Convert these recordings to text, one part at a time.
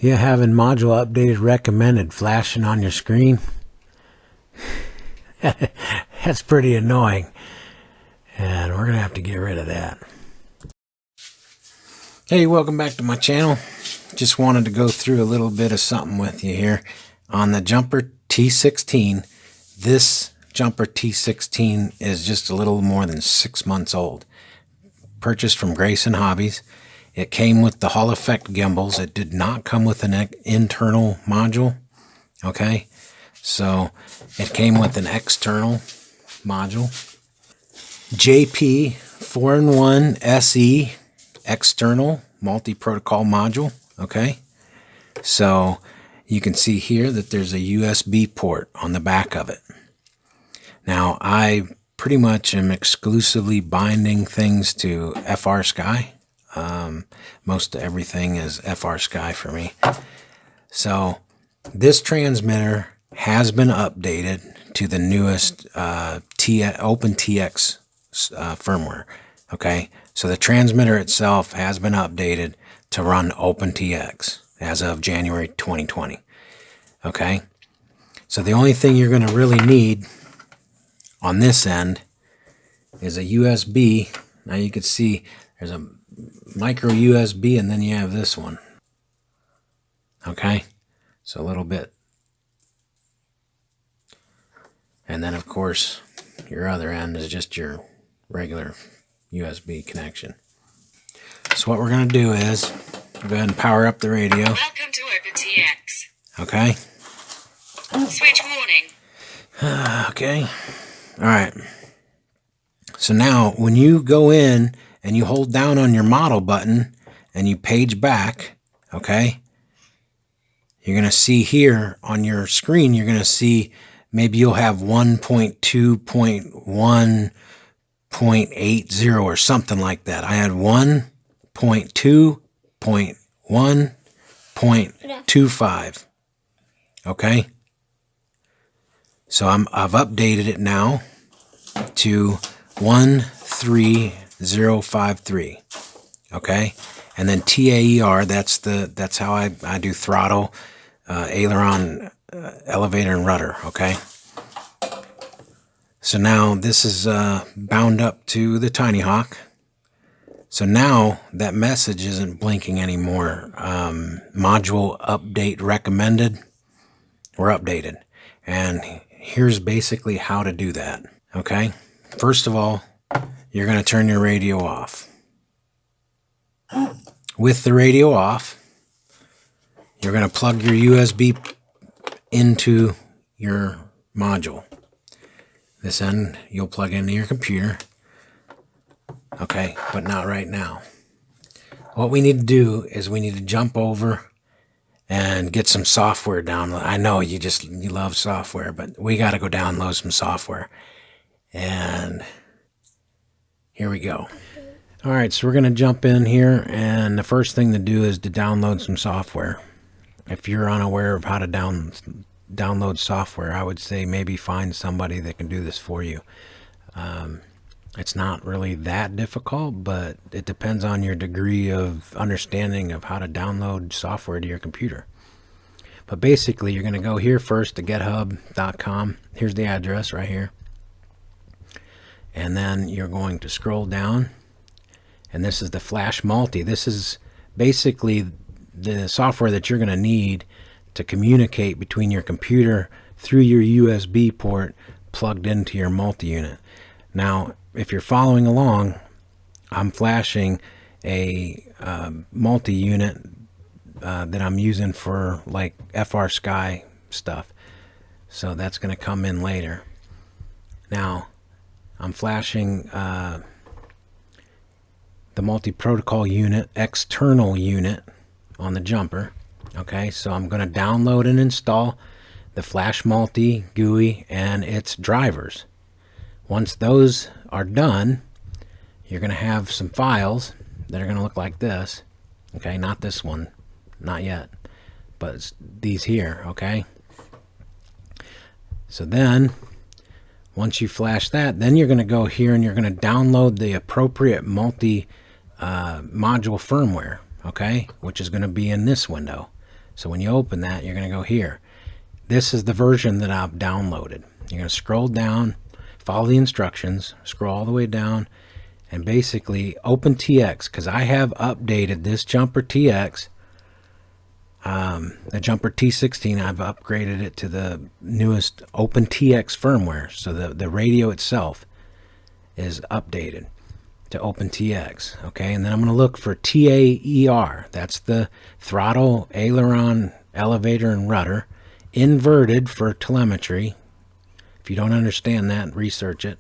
Yeah, having module updated recommended flashing on your screen. That's pretty annoying. And we're going to have to get rid of that. Hey, welcome back to my channel. Just wanted to go through a little bit of something with you here. On the jumper T16, this jumper T16 is just a little more than 6 months old. Purchased from Grayson Hobbies. It came with the Hall Effect gimbals. It did not come with an internal module. Okay, so it came with an external module. JP 4-in-1 SE external multi-protocol module. Okay, so you can see here that there's a USB port on the back of it. Now I pretty much am exclusively binding things to FrSky. Most everything is FrSky for me. So this transmitter has been updated to the newest OpenTX firmware. Okay, so the transmitter itself has been updated to run OpenTX as of January 2020. Okay, so the only thing you're going to really need on this end is a USB. Now you can see there's a micro USB, and then you have this one. Okay, so a little bit, and then of course your other end is just your regular USB connection. So what we're going to do is go ahead and power up the radio. Welcome to OpenTX. Okay. Switch warning. Okay. All right. So now when you go in and you hold down on your model button and you page back, okay, you're going to see here on your screen, you're going to see maybe you'll have 1.2.1.80 or something like that. I had 1.2.1.25. Okay. So I've updated it now to 13053. Okay, and then TAER, that's how I do throttle, aileron, elevator, and rudder. Okay, so now this is bound up to the Tiny Hawk. So now that message isn't blinking anymore. Module update recommended. We're updated, and here's basically how to do that. Okay, first of all, you're going to turn your radio off. With the radio off, you're going to plug your USB into your module. This end you'll plug into your computer. Okay, but not right now. What we need to do is we need to jump over and get some software download. I know you love software, but we got to go download some software. And here we go. All right, so we're going to jump in here, and the first thing to do is to download some software. If you're unaware of how to download software, I would say maybe find somebody that can do this for you. It's not really that difficult, but it depends on your degree of understanding of how to download software to your computer. But basically, you're going to go here first to github.com. Here's the address right here. And then you're going to scroll down. And this is the Flash Multi. This is basically the software that you're going to need to communicate between your computer through your USB port plugged into your multi-unit. Now, if you're following along, I'm flashing a multi-unit that I'm using for like FrSky stuff. So that's going to come in later. Now, I'm flashing the multi-protocol unit, external unit on the jumper. Okay, so I'm going to download and install the Flash Multi GUI and its drivers. Once those are done, you're going to have some files that are going to look like this. Okay, not this one, not yet. but it's these here, okay? So then, once you flash that, then you're going to go here and you're going to download the appropriate multi module firmware, okay? Which is going to be in this window. So when you open that, you're going to go here. This is the version that I've downloaded. You're going to scroll down, follow the instructions, scroll all the way down, and basically open TX, because I have updated this jumper TX. The jumper T16, I've upgraded it to the newest OpenTX firmware, so the radio itself is updated to OpenTX. Okay, and then I'm going to look for TAER. That's the throttle, aileron, elevator, and rudder, inverted for telemetry. If you don't understand that, research it.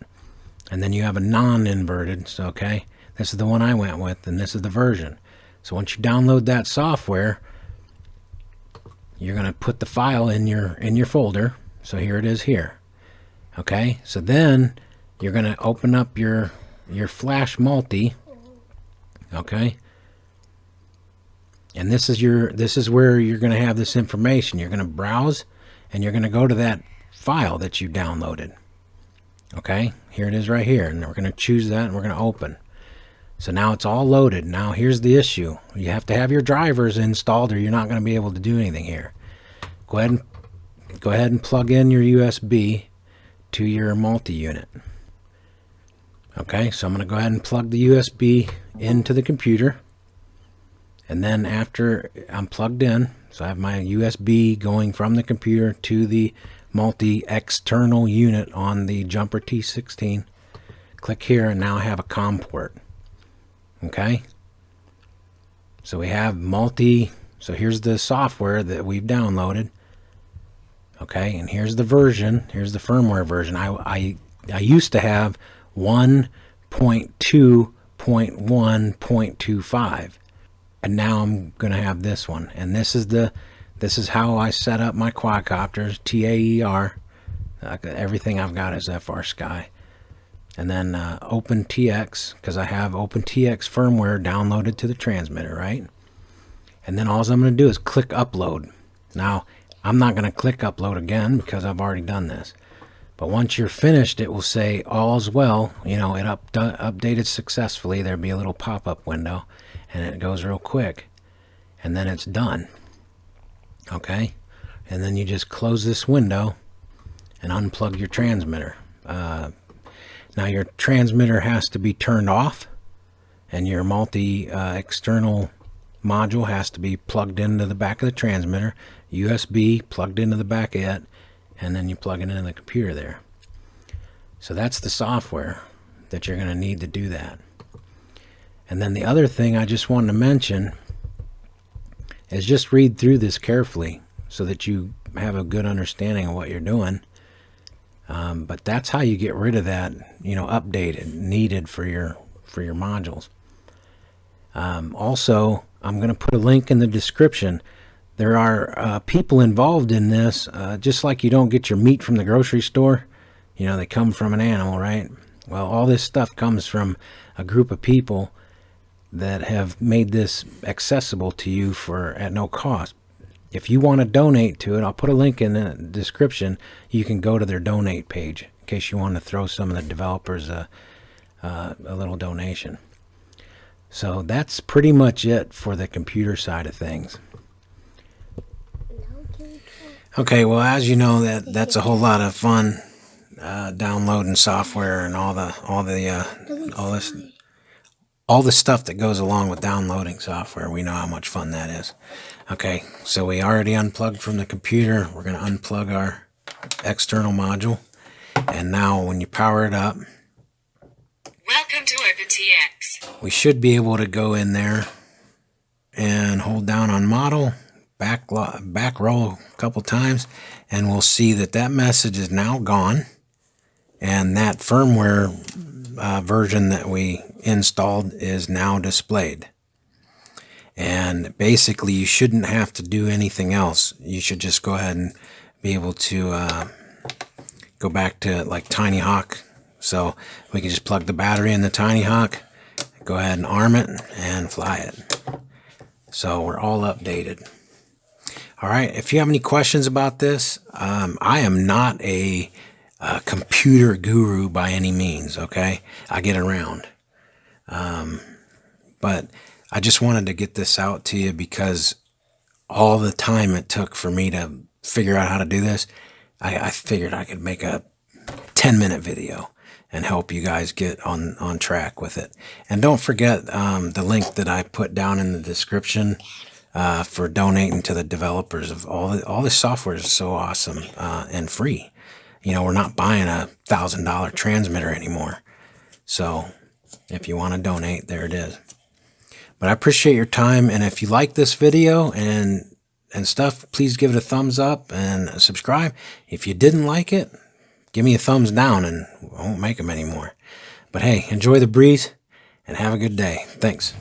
And then you have a non-inverted. So okay, this is the one I went with, and this is the version. So once you download that software, you're going to put the file in your folder. So here it is here. Okay, so then you're going to open up your flash multi. Okay, and this is where you're going to have this information. You're going to browse, and you're going to go to that file that you downloaded. Okay, here it is right here, and we're going to choose that, and we're going to open. So now it's all loaded. Now here's the issue. You have to have your drivers installed, or you're not going to be able to do anything here. Go ahead and plug in your USB to your multi-unit. Okay, so I'm going to go ahead and plug the USB into the computer. And then after I'm plugged in, so I have my USB going from the computer to the multi-external unit on the jumper T16. Click here, and now I have a COM port. Okay, so we have so here's the software that we've downloaded. Okay, and here's the version, here's the firmware version. I used to have 1.2.1.25, and now I'm going to have this one. And this is how I set up my quadcopters, TAER. Everything I've got is FR Sky. And then OpenTX, because I have OpenTX firmware downloaded to the transmitter, right? And then all I'm going to do is click upload. Now, I'm not going to click upload again because I've already done this. But once you're finished, it will say all's well. You know, it updated successfully. There'll be a little pop-up window, and it goes real quick. And then it's done. Okay? And then you just close this window and unplug your transmitter. Now your transmitter has to be turned off, and your multi-external module has to be plugged into the back of the transmitter, USB plugged into the back of it, and then you plug it into the computer there. So that's the software that you're going to need to do that. And then the other thing I just wanted to mention is just read through this carefully so that you have a good understanding of what you're doing. But that's how you get rid of that, updated, needed for your modules. Also, I'm going to put a link in the description. There are people involved in this, just like you don't get your meat from the grocery store. They come from an animal, right? Well, all this stuff comes from a group of people that have made this accessible to you at no cost. If you want to donate to it, I'll put a link in the description. You can go to their donate page in case you want to throw some of the developers a little donation. So that's pretty much it for the computer side of things. Okay, well, as you know, that's a whole lot of fun, downloading software and all the stuff that goes along with downloading software. We know how much fun that is. Okay, so we already unplugged from the computer. We're going to unplug our external module. And now when you power it up, Welcome to OpenTX. we should be able to go in there and hold down on model, back roll a couple times, and we'll see that message is now gone. And that firmware version that we installed is now displayed. And basically you shouldn't have to do anything else. You should just go ahead and be able to go back to like Tiny Hawk. So we can just plug the battery in the Tiny Hawk, go ahead and arm it and fly it. So we're all updated. All right. If you have any questions about this, I am not a computer guru by any means. Okay. I get around. But I just wanted to get this out to you because all the time it took for me to figure out how to do this, I figured I could make a 10-minute video and help you guys get on track with it. And don't forget the link that I put down in the description for donating to the developers of all this software is so awesome and free. You know, we're not buying a $1,000 transmitter anymore. So if you want to donate, there it is. But I appreciate your time, and if you like this video and stuff, please give it a thumbs up and subscribe. If you didn't like it, give me a thumbs down and I won't make them anymore. But hey, enjoy the breeze and have a good day. Thanks.